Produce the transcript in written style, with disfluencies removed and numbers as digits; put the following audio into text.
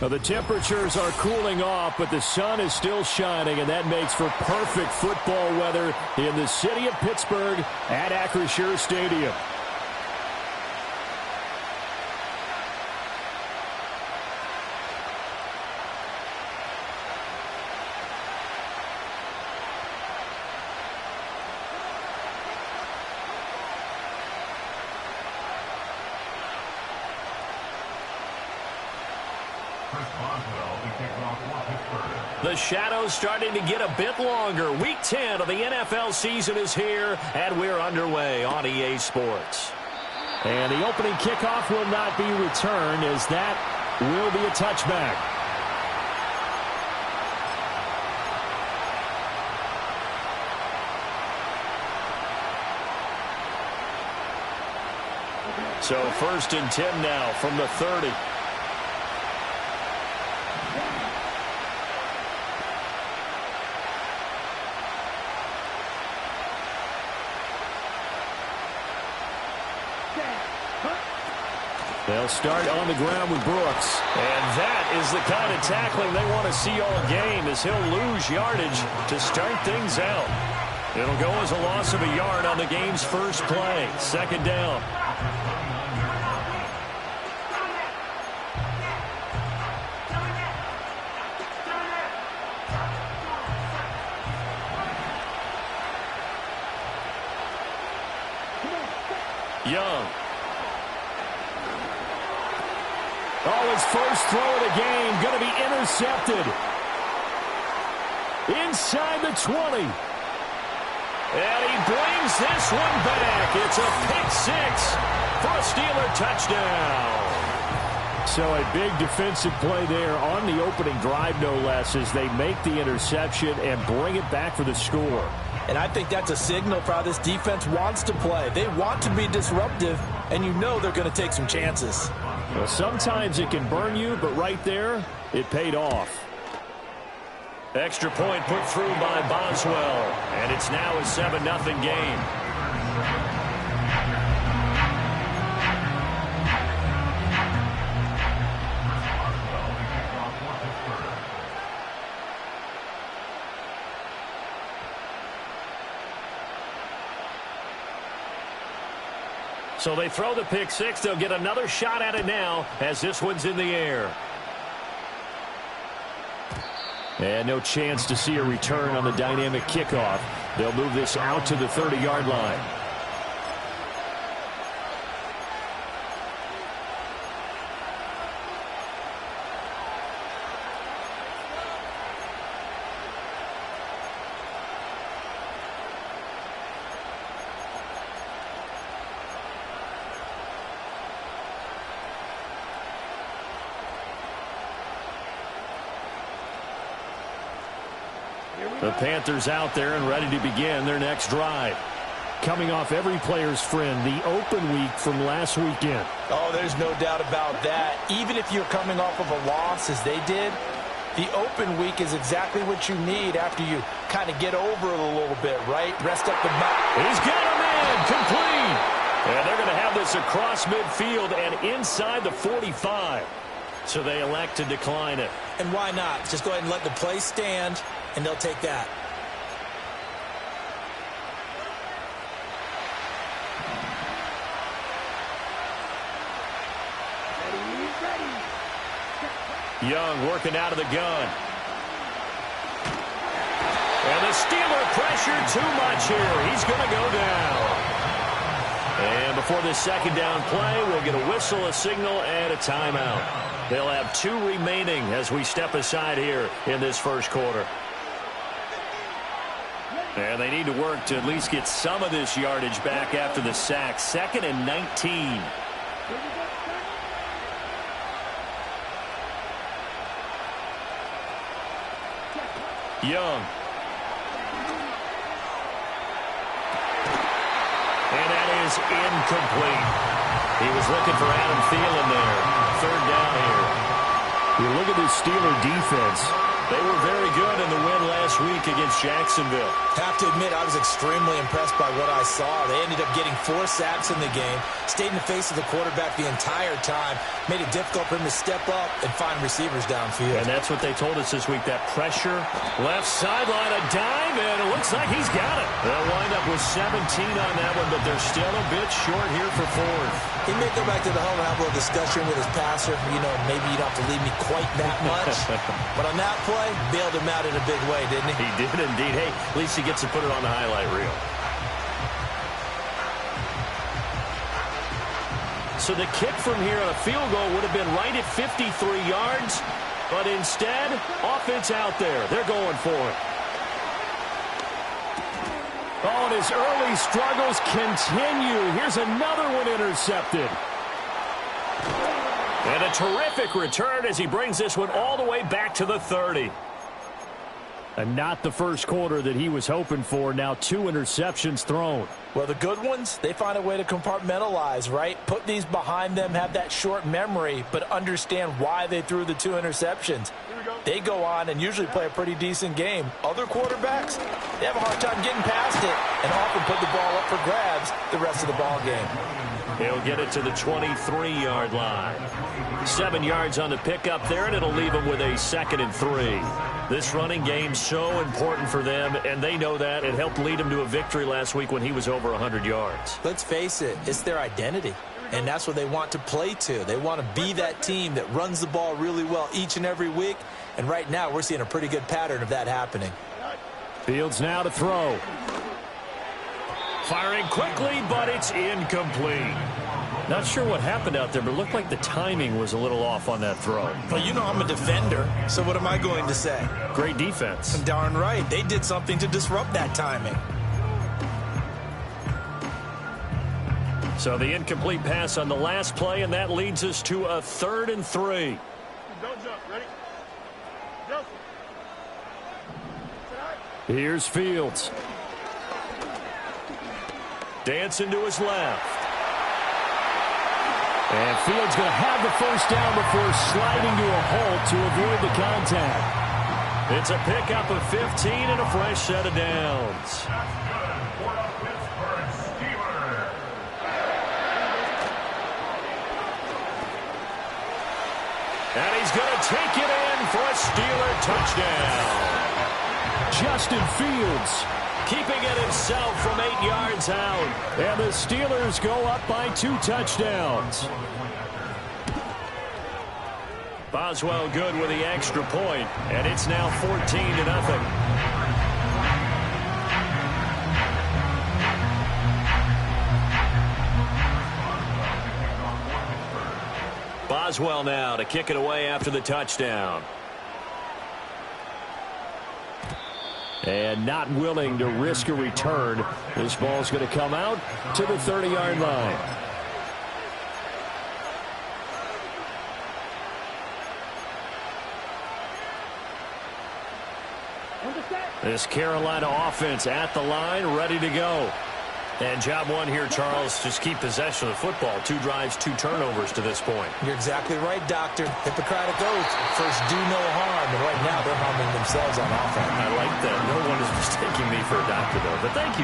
Well, the temperatures are cooling off, but the sun is still shining, and that makes for perfect football weather in the city of Pittsburgh at Acrisure Stadium. The shadow's starting to get a bit longer. Week 10 of the NFL season is here, and we're underway on EA Sports. And the opening kickoff will not be returned, as that will be a touchback. So 1st and 10 now from the 30. They'll start on the ground with Brooks. And that is the kind of tackling they want to see all game, as he'll lose yardage to start things out. It'll go as a loss of a yard on the game's first play. 2nd down. Young. Oh, his first throw of the game going to be intercepted. Inside the 20. And he brings this one back. It's a pick six for a Steeler touchdown. So a big defensive play there on the opening drive, no less, as they make the interception and bring it back for the score. And I think that's a signal for how this defense wants to play. They want to be disruptive, and you know they're going to take some chances. Well, sometimes it can burn you, but right there, it paid off. Extra point put through by Boswell, and it's now a 7-0 game. So they throw the pick six. They'll get another shot at it now as this one's in the air. And no chance to see a return on the dynamic kickoff. They'll move this out to the 30-yard line. The Panthers out there and ready to begin their next drive. Coming off every player's friend, the open week from last weekend. Oh, there's no doubt about that. Even if you're coming off of a loss as they did, the open week is exactly what you need after you kind of get over it a little bit, right? Rest up the back. He's got him in, complete. And they're going to have this across midfield and inside the 45. So they elect to decline it. And why not? Just go ahead and let the play stand, and they'll take that. Young working out of the gun. And the Steeler pressure too much here. He's going to go down. And before this second down play, we'll get a whistle, a signal, and a timeout. They'll have 2 remaining as we step aside here in this first quarter. And they need to work to at least get some of this yardage back after the sack. 2nd and 19. Young. And that is incomplete. He was looking for Adam Thielen there. 3rd down here. You look at this Steeler defense. They were very good in the win last week against Jacksonville. Have to admit, I was extremely impressed by what I saw. They ended up getting 4 sacks in the game, stayed in the face of the quarterback the entire time, made it difficult for him to step up and find receivers downfield. And that's what they told us this week, that pressure. Left sideline, a dive, and it looks like he's got it. They'll wind up with 17 on that one, but they're still a bit short here for 4th. He may go back to the home and have a little discussion with his passer. You know, maybe you don't have to leave me quite that much. But on that play, bailed him out in a big way, didn't he? He did indeed. Hey, at least he gets to put it on the highlight reel. So the kick from here on a field goal would have been right at 53 yards. But instead, offense out there. They're going for it. Oh, and his early struggles continue. Here's another one intercepted. And a terrific return as he brings this one all the way back to the 30. And not the first quarter that he was hoping for. Now 2 interceptions thrown. Well, the good ones, they find a way to compartmentalize, right? Put these behind them, have that short memory, but understand why they threw the 2 interceptions. They go on and usually play a pretty decent game. Other quarterbacks, they have a hard time getting past it and often put the ball up for grabs the rest of the ball game. He'll get it to the 23-yard line. 7 yards on the pickup there, and it'll leave him with a 2nd and 3. This running game's so important for them, and they know that. It helped lead him to a victory last week when he was over 100 yards. Let's face it, it's their identity, and that's what they want to play to. They want to be that team that runs the ball really well each and every week, and right now we're seeing a pretty good pattern of that happening. Fields now to throw. Firing quickly, but it's incomplete. Not sure what happened out there, but it looked like the timing was a little off on that throw. Well, you know I'm a defender, so what am I going to say? Great defense. Darn right. They did something to disrupt that timing. So the incomplete pass on the last play, and that leads us to a 3rd and 3. Don't jump. Ready? Jump. Here's Fields. Dancing to his left. And Fields going to have the first down before sliding to a halt to avoid the contact. It's a pickup of 15 and a fresh set of downs. And he's going to take it in for a Steeler touchdown. Justin Fields keeping it himself from 8 yards out. And the Steelers go up by 2 touchdowns. Boswell good with the extra point, and it's now 14-0. Boswell now to kick it away after the touchdown. And not willing to risk a return. This ball's going to come out to the 30-yard line. This Carolina offense at the line, ready to go. And job one here, Charles, just keep possession of the football. 2 drives, 2 turnovers to this point. You're exactly right, Doctor. Hippocratic oath. First, do no harm. And right now, they're harming themselves on offense. I like that. No one is mistaking me for a doctor, though. But thank you.